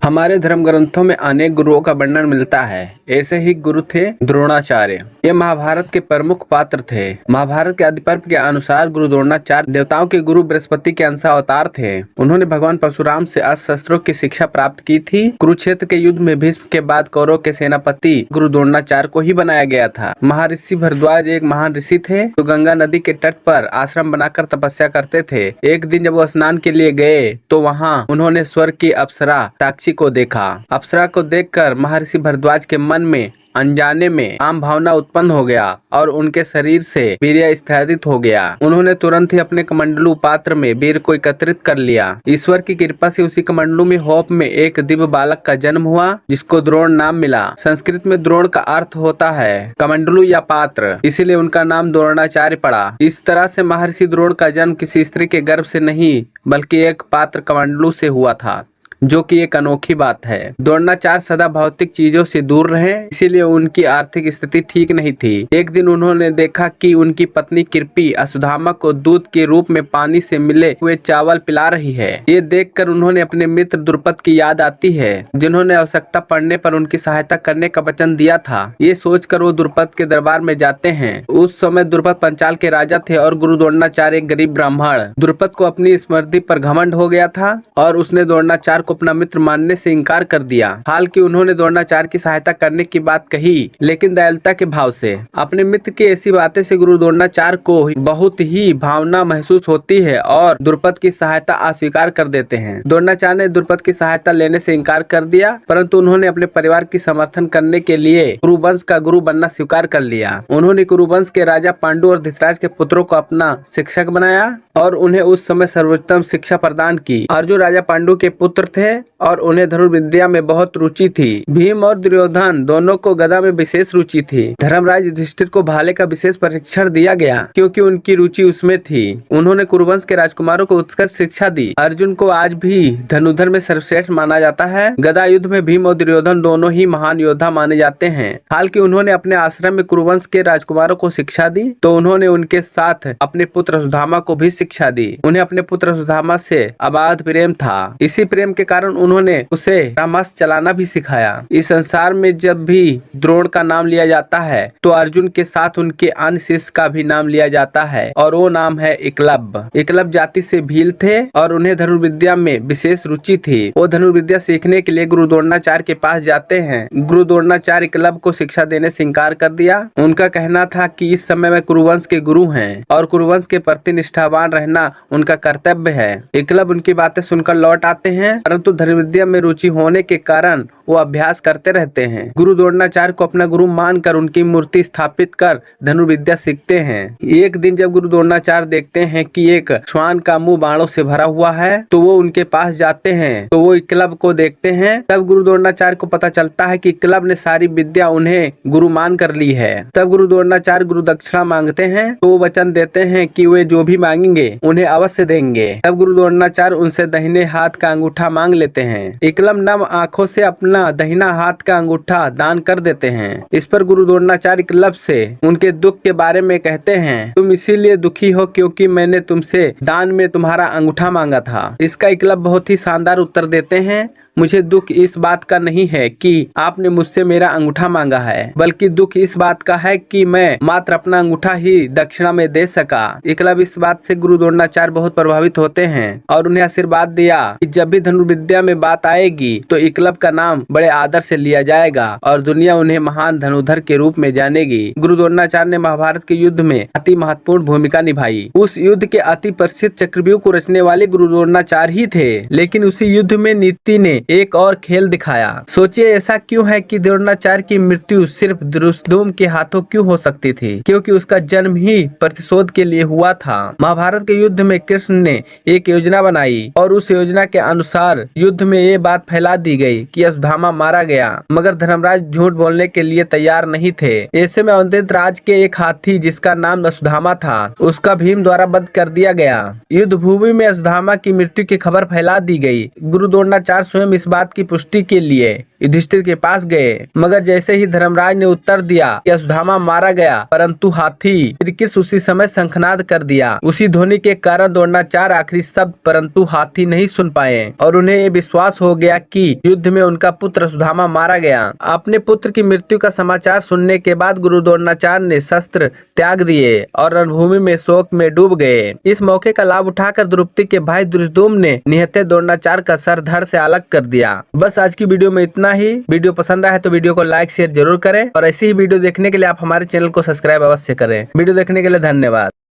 हमारे धर्म ग्रंथों में अनेक गुरुओं का वर्णन मिलता है। ऐसे ही गुरु थे द्रोणाचार्य। ये महाभारत के प्रमुख पात्र थे। महाभारत के आदि पर्व के अनुसार गुरु द्रोणाचार्य देवताओं के गुरु बृहस्पति के अंश अवतार थे। उन्होंने भगवान परशुराम से अस्त्र शस्त्रों की शिक्षा प्राप्त की थी। कुरुक्षेत्र के युद्ध में भीष्म के बाद कौरव के सेनापति गुरु द्रोणाचार्य को ही बनाया गया था। महर्षि भरद्वाज एक महान ऋषि थे जो गंगा नदी के तट पर आश्रम बनाकर तपस्या करते थे। एक दिन जब वो स्नान के लिए गए तो वहाँ उन्होंने स्वर्ग की अप्सरा साक्षी को देखा। अप्सरा को देखकर महर्षि भरद्वाज के मन में अनजाने में आम भावना उत्पन्न हो गया और उनके शरीर से वीर्य स्फुरित हो गया। उन्होंने तुरंत ही अपने कमंडलू पात्र में वीर को एकत्रित कर लिया। ईश्वर की कृपा से उसी कमंडलू में होप में एक दिव्य बालक का जन्म हुआ जिसको द्रोण नाम मिला। संस्कृत में द्रोण का अर्थ होता है कमंडलू या पात्र, इसीलिए उनका नाम द्रोणाचार्य पड़ा। इस तरह से महर्षि द्रोण का जन्म किसी स्त्री के गर्भ से नहीं बल्कि एक पात्र कमंडलू से हुआ था, जो कि एक अनोखी बात है। द्रोणाचार्य सदा भौतिक चीजों से दूर रहे, इसीलिए उनकी आर्थिक स्थिति ठीक नहीं थी। एक दिन उन्होंने देखा कि उनकी पत्नी कृपी अश्वत्थामा को दूध के रूप में पानी से मिले हुए चावल पिला रही है। ये देखकर उन्होंने अपने मित्र द्रुपद की याद आती है, जिन्होंने आवश्यकता पड़ने पर उनकी सहायता करने का वचन दिया था। ये सोचकर वो द्रुपद के दरबार में जाते हैं। उस समय द्रुपद पंचाल के राजा थे और गुरु द्रोणाचार्य एक गरीब ब्राह्मण। द्रुपद को अपनी समृद्धि पर घमंड हो गया था और उसने द्रोणाचार्य को अपना मित्र मानने से इनकार कर दिया। हालांकि उन्होंने द्रोणाचार्य की सहायता करने की बात कही, लेकिन दयालुता के भाव से। अपने मित्र की ऐसी बातें से गुरु द्रोणाचार्य को बहुत ही भावना महसूस होती है और द्रुपद की सहायता अस्वीकार कर देते हैं। द्रोणाचार्य ने द्रुपद की सहायता लेने से इनकार कर दिया, परंतु उन्होंने अपने परिवार की समर्थन करने के लिए कुरुवंश का गुरु बनना स्वीकार कर लिया। उन्होंने कुरुवंश के राजा पांडु और धृतराज के पुत्रों को अपना शिक्षक बनाया और उन्हें उस समय सर्वोत्तम शिक्षा प्रदान की। अर्जुन राजा पांडु के पुत्र थे और उन्हें धनुर्विद्या में बहुत रुचि थी। भीम और दुर्योधन दोनों को गदा में विशेष रुचि थी। धर्मराज युधिष्ठिर को भाले का विशेष प्रशिक्षण दिया गया क्योंकि उनकी रुचि उसमें थी। उन्होंने कुरुवंश के राजकुमारों को उत्कृष्ट शिक्षा दी। अर्जुन को आज भी धनुर्धर में सर्वश्रेष्ठ माना जाता है। गदा युद्ध में भीम और दुर्योधन दोनों ही महान योद्धा माने जाते हैं। हालांकि उन्होंने अपने आश्रम में कुरुवंश के राजकुमारों को शिक्षा दी तो उन्होंने उनके साथ अपने पुत्र सुदामा को भी शिक्षा दी। उन्हें अपने पुत्र सुदामा से अबाध प्रेम था। इसी प्रेम के कारण उन्होंने उसे ब्रह्मास्त्र चलाना भी सिखाया। इस संसार में जब भी द्रोण का नाम लिया जाता है तो अर्जुन के साथ उनके अन्य शिष्य का भी नाम लिया जाता है और वो नाम है एकलव्य। एकलव्य जाति से भील थे और उन्हें धनुर्विद्या में विशेष रुचि थी। वो धनुर्विद्या सीखने के लिए गुरु द्रोणाचार्य के पास जाते हैं। गुरु द्रोणाचार्य एकलव्य को शिक्षा देने से इनकार कर दिया। उनका कहना था कि इस समय में कुरुवंश के गुरु हैं और कुरुवंश के प्रति निष्ठावान रहना उनका कर्तव्य है। एकलव्य उनकी बातें सुनकर लौट आते हैं, परंतु धनुर्विद्या में रुचि होने के कारण वो अभ्यास करते रहते हैं। गुरु द्रोणाचार्य को अपना गुरु मानकर उनकी मूर्ति स्थापित कर धनुर्विद्या सीखते हैं। एक दिन जब गुरु द्रोणाचार्य देखते हैं कि एक श्वान का मुंह बाणों से भरा हुआ है तो वो उनके पास जाते हैं। तो वो एकलव्य को देखते हैं। तब गुरु द्रोणाचार्य को पता चलता है कि एकलव्य ने सारी विद्या उन्हें गुरु मान कर ली है। तब गुरु द्रोणाचार्य गुरु दक्षिणा मांगते हैं तो वो वचन देते हैं कि वे जो भी मांगेंगे उन्हें अवश्य देंगे। तब गुरु द्रोणाचार्य उनसे दाहिने हाथ का अंगूठा मांग लेते हैं। एकलव्य नम आंखों से अपना दाहिना हाथ का अंगूठा दान कर देते हैं। इस पर गुरु द्रोणाचार्य एकलव्य से उनके दुख के बारे में कहते हैं, तुम इसीलिए दुखी हो क्योंकि मैंने तुमसे दान में तुम्हारा अंगूठा मांगा था। इसका एकलव्य बहुत ही शानदार उत्तर देते हैं, मुझे दुख इस बात का नहीं है कि आपने मुझसे मेरा अंगूठा मांगा है, बल्कि दुख इस बात का है कि मैं मात्र अपना अंगूठा ही दक्षिणा में दे सका। एकलव्य इस बात से गुरु द्रोणाचार्य बहुत प्रभावित होते हैं और उन्हें आशीर्वाद दिया कि जब भी धनुर्विद्या में बात आएगी तो एकलव्य का नाम बड़े आदर से लिया जाएगा और दुनिया उन्हें महान धनुर्धर के रूप में जानेगी। गुरु द्रोणाचार्य ने महाभारत के युद्ध में अति महत्वपूर्ण भूमिका निभाई। उस युद्ध के अति प्रसिद्ध चक्रव्यूह को रचने वाले गुरु द्रोणाचार्य ही थे, लेकिन उसी युद्ध में नीति ने एक और खेल दिखाया। सोचिए ऐसा क्यों है कि द्रोणाचार्य की मृत्यु सिर्फ दुष्टदुम्न के हाथों क्यों हो सकती थी? क्योंकि उसका जन्म ही प्रतिशोध के लिए हुआ था। महाभारत के युद्ध में कृष्ण ने एक योजना बनाई और उस योजना के अनुसार युद्ध में ये बात फैला दी गई कि अश्वत्थामा मारा गया, मगर धर्मराज झूठ बोलने के लिए तैयार नहीं थे। ऐसे में अवंतित राज के एक हाथी जिसका नाम अश्वत्थामा था, उसका भीम द्वारा वध कर दिया गया। युद्ध भूमि में अश्वत्थामा की मृत्यु की खबर फैला दी गई। गुरु द्रोणाचार्य स्वयं इस बात की पुष्टि के लिए युधिष्ठिर के पास गए, मगर जैसे ही धर्मराज ने उत्तर दिया कि अश्वत्थामा मारा गया, परंतु हाथी किस उसी समय शंखनाद कर दिया। उसी ध्वनि के कारण द्रोणाचार्य आखिरी शब्द परंतु हाथी नहीं सुन पाए और उन्हें ये विश्वास हो गया कि युद्ध में उनका पुत्र अश्वत्थामा मारा गया। अपने पुत्र की मृत्यु का समाचार सुनने के बाद गुरु द्रोणाचार्य ने शस्त्र त्याग दिए और रणभूमि में शोक में डूब गए। इस मौके का लाभ उठाकर द्रौपदी के भाई दुर्योधन ने निहत्थे द्रोणाचार्य का सर धड़ से अलग कर दिया। बस आज की वीडियो में इतना ही। वीडियो पसंद आए तो वीडियो को लाइक शेयर जरूर करें और ऐसी ही वीडियो देखने के लिए आप हमारे चैनल को सब्सक्राइब अवश्य करें। वीडियो देखने के लिए धन्यवाद।